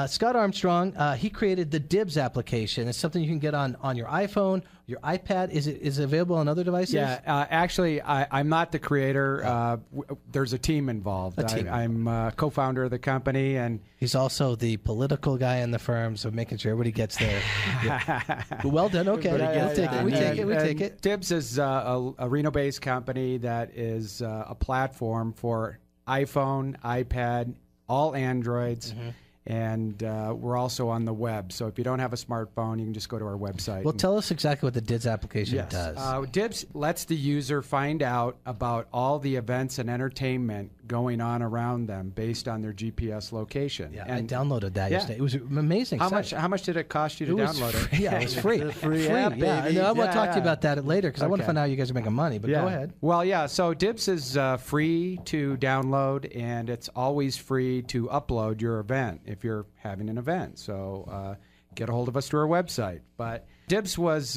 Scott Armstrong, he created the Dibbs application. It's something you can get on your iPhone, your iPad. Is it available on other devices? Yeah, actually, I'm not the creator. There's a team involved. I'm co-founder of the company, and he's also the political guy in the firm, so making sure everybody gets there. Well done. Okay, we take it. Dibbs is a Reno-based company that is a platform for iPhone, iPad, all Androids. Mm-hmm. And we're also on the web. So if you don't have a smartphone, you can just go to our website. Well, tell us exactly what the Dibbs application does. Dibbs lets the user find out about all the events and entertainment going on around them based on their GPS location. Yeah, and I downloaded that yesterday. It was amazing. How much did it cost you to download it? Yeah, it was free. It's a free app, baby. I want to talk to you about that later because I want to find out how you guys are making money. But go ahead. Well, so Dibbs is free to download, and it's always free to upload your event if you're having an event. So get a hold of us through our website. But Dibbs was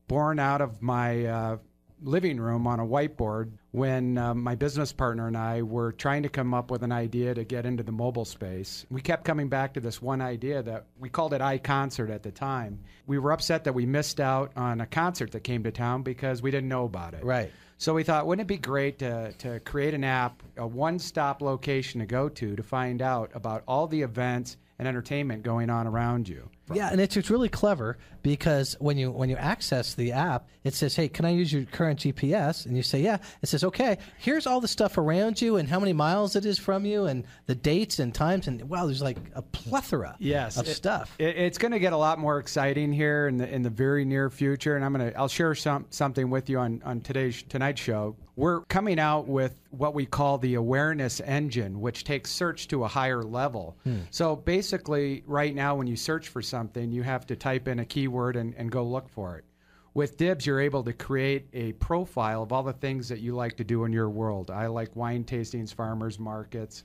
born out of my living room on a whiteboard when my business partner and I were trying to come up with an idea to get into the mobile space. We kept coming back to this one idea that we called it iConcert at the time. We were upset that we missed out on a concert that came to town because we didn't know about it. Right. So we thought, wouldn't it be great to create an app, a one-stop location to go to find out about all the events and entertainment going on around you? Yeah, and it's really clever because when you access the app, it says, hey, can I use your current GPS? And you say, yeah. It says, okay, here's all the stuff around you and how many miles it is from you and the dates and times. And, wow, there's like a plethora of stuff. It's going to get a lot more exciting here in the very near future. And I'll share something with you on tonight's show. We're coming out with what we call the awareness engine, which takes search to a higher level. So basically, right now, when you search for something, you have to type in a keyword and go look for it. With Dibbs, you're able to create a profile of all the things that you like to do in your world. I like wine tastings, farmers markets,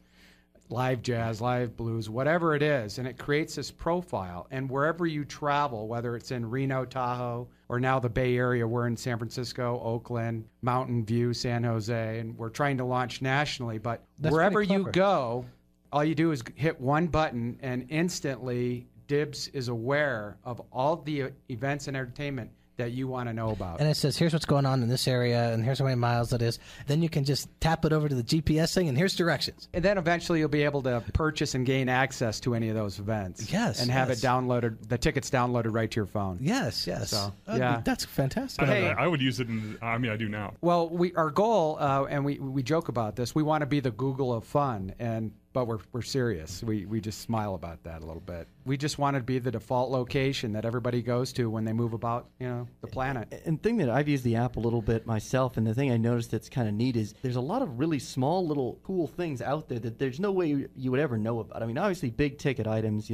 live jazz, live blues, whatever it is, and it creates this profile. And wherever you travel, whether it's in Reno, Tahoe, or now the Bay Area, we're in San Francisco, Oakland, Mountain View, San Jose, and we're trying to launch nationally. But wherever you go, all you do is hit one button, and instantly Dibbs is aware of all the events and entertainment that you want to know about. And it says, here's what's going on in this area, and here's how many miles it is. Then you can just tap it over to the GPS thing, and here's directions. And then eventually you'll be able to purchase and gain access to any of those events. Yes. And have it downloaded, the tickets downloaded right to your phone. Yes. So, that's fantastic. I would use it I do now. Well, our goal, and we joke about this, we want to be the Google of fun, but we're serious. We just smile about that a little bit. We just want to be the default location that everybody goes to when they move about, the planet. And the thing that I've used the app a little bit myself, and the thing I noticed that's kind of neat is there's a lot of really small little cool things out there that there's no way you would ever know about. I mean, obviously big ticket items,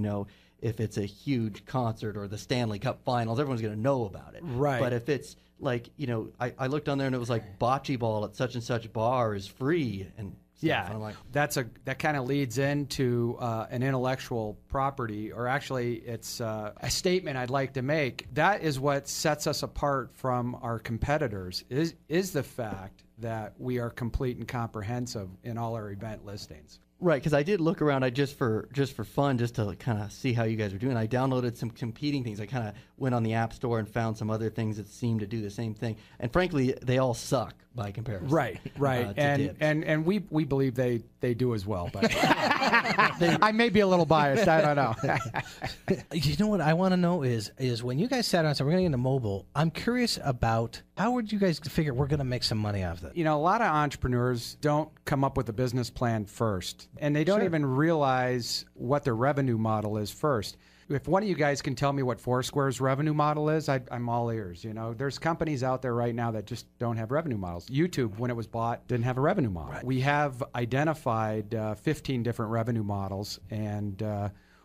if it's a huge concert or the Stanley Cup Finals, everyone's going to know about it. Right. But if it's like, I looked on there and it was like bocce ball at such and such bar is free and yeah, I'm like, that kind of leads into an intellectual property, or actually it's a statement I'd like to make. That is what sets us apart from our competitors, is the fact that we are complete and comprehensive in all our event listings. Right, because I did look around just for fun, just to kind of see how you guys were doing. I downloaded some competing things. I kind of went on the App Store and found some other things that seemed to do the same thing. And frankly, they all suck by comparison. Right. And we believe they do as well. But I may be a little biased. I don't know. You know what I want to know is when you guys sat down and said we're going to get into mobile, I'm curious about how would you guys figure we're going to make some money off of it? A lot of entrepreneurs don't come up with a business plan first, and they don't even realize what their revenue model is first. If one of you guys can tell me what Foursquare's revenue model is, I'm all ears. There's companies out there right now that just don't have revenue models. YouTube, when it was bought, didn't have a revenue model. Right. We have identified 15 different revenue models, and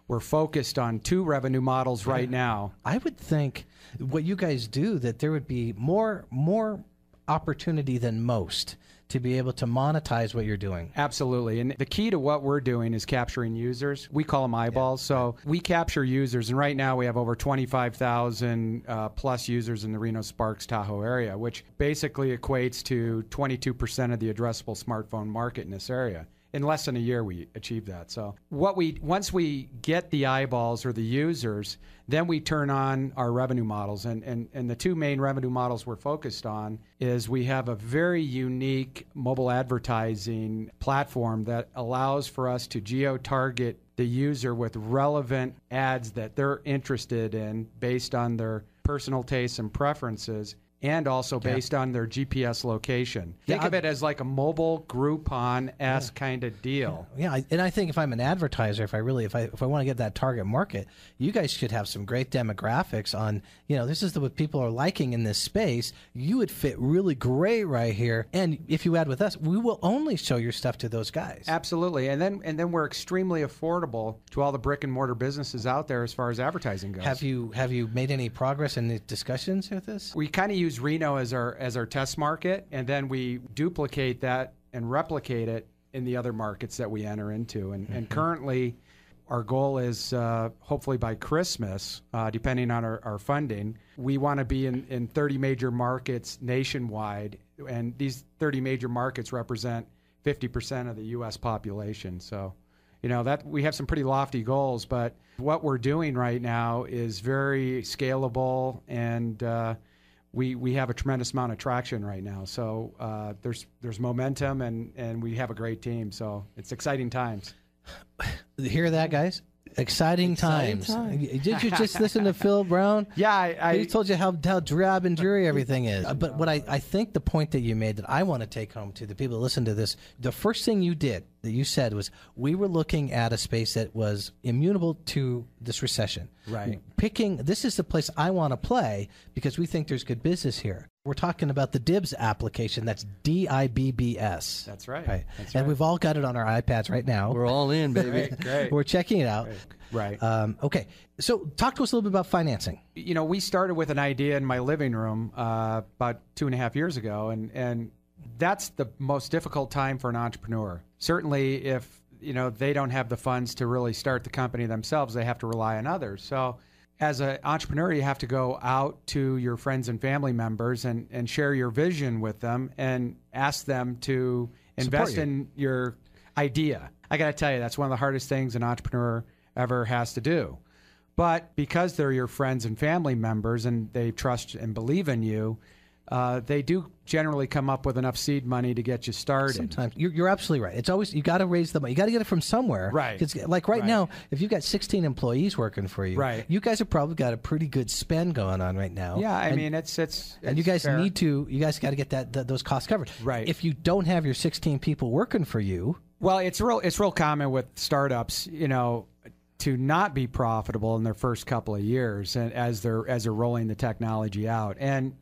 we're focused on 2 revenue models right now. I would think what you guys do, that there would be more opportunity than most to be able to monetize what you're doing. Absolutely. And the key to what we're doing is capturing users. We call them eyeballs. So we capture users. And right now we have over 25,000 plus users in the Reno Sparks Tahoe area, which basically equates to 22% of the addressable smartphone market in this area. in less than a year, we achieved that. So once we get the eyeballs or the users, then we turn on our revenue models. And the two main revenue models we're focused on is we have a very unique mobile advertising platform that allows for us to geo-target the user with relevant ads that they're interested in based on their personal tastes and preferences, and also based on their GPS location. Think of it as like a mobile Groupon-esque kind of deal. Yeah, and I think if I'm an advertiser, if I want to get that target market, you guys should have some great demographics on, this is what people are liking in this space. You would fit really great right here. And if you add with us, we will only show your stuff to those guys. Absolutely. And then we're extremely affordable to all the brick and mortar businesses out there as far as advertising goes. Have you made any progress in the discussions with this? We kind of use Reno as our test market, and then we duplicate that and replicate it in the other markets that we enter into. And currently, our goal is hopefully by Christmas, depending on our funding, we want to be in 30 major markets nationwide, and these 30 major markets represent 50% of the U.S. population. So, that we have some pretty lofty goals, but what we're doing right now is very scalable, and we have a tremendous amount of traction right now. So there's momentum, and we have a great team. So it's exciting times. Hear that, guys? Exciting times. Did you just listen to Phil Brown? Yeah, he told you how drab and dreary everything is. But what I think the point that you made that I want to take home to the people that listen to this, the first thing you did that you said was we were looking at a space that was immutable to this recession. Right. This is the place I want to play because we think there's good business here. We're talking about the Dibbs application. That's Dibbs. That's right. That's right. We've all got it on our iPads right now. We're all in, baby. Great. We're checking it out. Right. Okay. So talk to us a little bit about financing. We started with an idea in my living room about 2.5 years ago, and that's the most difficult time for an entrepreneur. Certainly if they don't have the funds to really start the company themselves, they have to rely on others. So as an entrepreneur, you have to go out to your friends and family members and share your vision with them and ask them to invest in your idea. I got to tell you, that's one of the hardest things an entrepreneur ever has to do. But because they're your friends and family members and they trust and believe in you, they do generally come up with enough seed money to get you started. Sometimes you're absolutely right. It's always you got to raise the money. You got to get it from somewhere. Right. Because like right now, if you've got 16 employees working for you, you guys have probably got a pretty good spend going on right now. Yeah, I mean it's and you guys fair. You guys got to get those costs covered. Right. If you don't have your 16 people working for you, well, it's real common with startups, to not be profitable in their first couple of years, and as they're rolling the technology out, and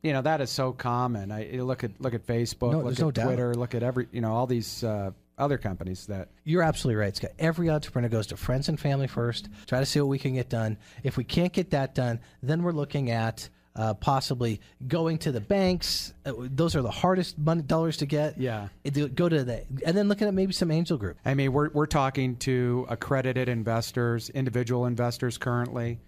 that is so common. You look at Facebook, look at Twitter, look at all these other companies that. You're absolutely right, Scott. Every entrepreneur goes to friends and family first, try to see what we can get done. If we can't get that done, then we're looking at possibly going to the banks. Those are the hardest dollars to get. Yeah. Go to and then looking at maybe some angel group. I mean, we're talking to accredited investors, individual investors currently.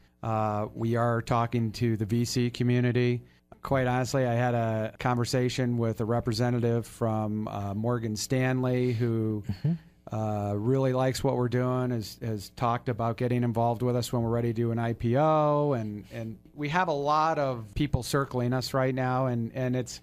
We are talking to the VC community. Quite honestly, I had a conversation with a representative from Morgan Stanley who really likes what we're doing, has talked about getting involved with us when we're ready to do an IPO. And we have a lot of people circling us right now, and it's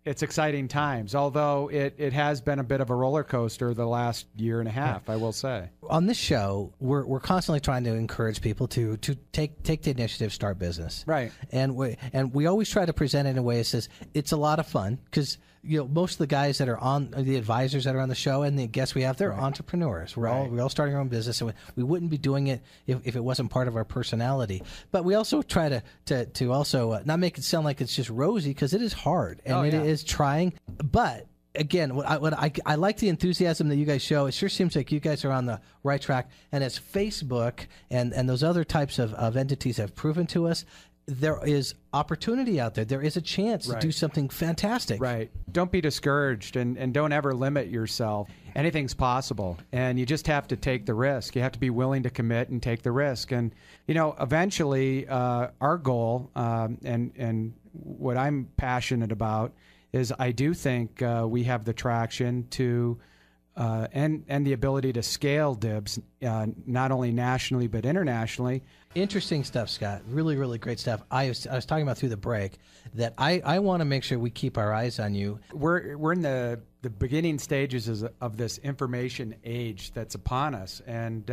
exciting times, although it has been a bit of a roller coaster the last year and a half, I will say. On this show, we're constantly trying to encourage people to take the initiative, start business. Right. And we always try to present it in a way that says it's a lot of fun because most of the guys that are on, the advisors that are on the show and the guests we have, they're entrepreneurs. We're all starting our own business, and we wouldn't be doing it if it wasn't part of our personality. But we also try to also not make it sound like it's just rosy, because it is hard and it is trying. But again, I like the enthusiasm that you guys show. It sure seems like you guys are on the right track. And as Facebook and those other types of entities have proven to us, there is opportunity out there. There is a chance to do something fantastic. Right. Don't be discouraged and don't ever limit yourself. Anything's possible, and you just have to take the risk. You have to be willing to commit and take the risk. And, eventually our goal and what I'm passionate about is I do think we have the traction to and the ability to scale Dibbs not only nationally but internationally. Interesting stuff, Scott. Really, really great stuff. I was talking about through the break that I want to make sure we keep our eyes on you. We're in the beginning stages of this information age that's upon us, and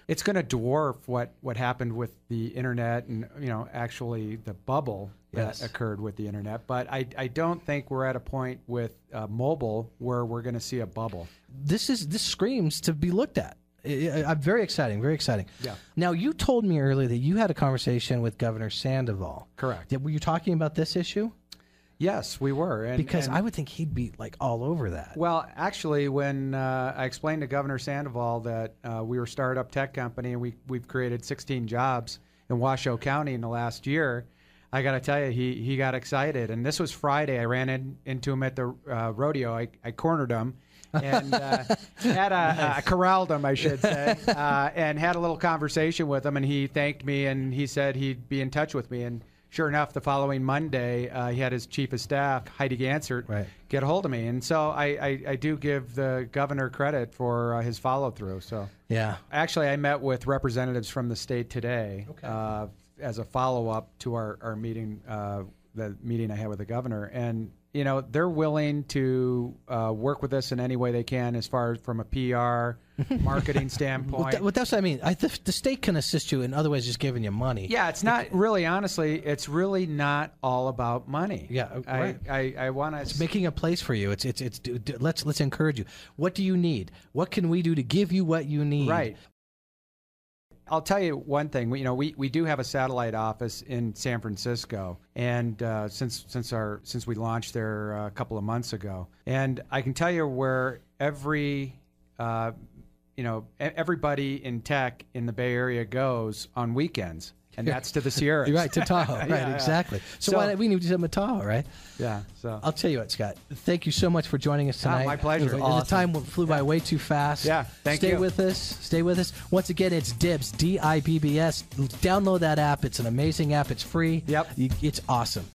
it's going to dwarf what happened with the internet and actually the bubble that occurred with the internet. But I don't think we're at a point with mobile where we're going to see a bubble. This screams to be looked at. I'm very exciting, very exciting. Yeah. Now, you told me earlier that you had a conversation with Governor Sandoval. Correct. Were you talking about this issue? Yes, we were. Because I would think he'd be like all over that. Well, actually, when I explained to Governor Sandoval that we were a startup tech company and we've created 16 jobs in Washoe County in the last year, I got to tell you, he got excited. And this was Friday. I ran into him at the rodeo. I cornered him. And corralled him, I should say, and had a little conversation with him. And he thanked me, and he said he'd be in touch with me. And sure enough, the following Monday, he had his chief of staff, Heidi Gansert, get a hold of me. And so I do give the governor credit for his follow-through. So yeah, actually, I met with representatives from the state today as a follow-up to our meeting, the meeting I had with the governor. And they're willing to work with us in any way they can, as far as from a PR, marketing standpoint. Well, that's what I mean. The state can assist you in other ways, just giving you money. Yeah, it's not really, honestly, it's really not all about money. Yeah, right. I want to. It's making a place for you. Let's encourage you. What do you need? What can we do to give you what you need? Right. I'll tell you one thing. We do have a satellite office in San Francisco, and since we launched there a couple of months ago, and I can tell you where everybody in tech in the Bay Area goes on weekends. And that's to the Sierras. Right, to Tahoe. Right, exactly. So why we need to do them at Tahoe, right? Yeah. So I'll tell you what, Scott. Thank you so much for joining us tonight. My pleasure. The time flew by way too fast. Yeah, thank you. Stay with us. Stay with us. Once again, it's Dibbs, Dibbs. Download that app. It's an amazing app. It's free. Yep. It's awesome.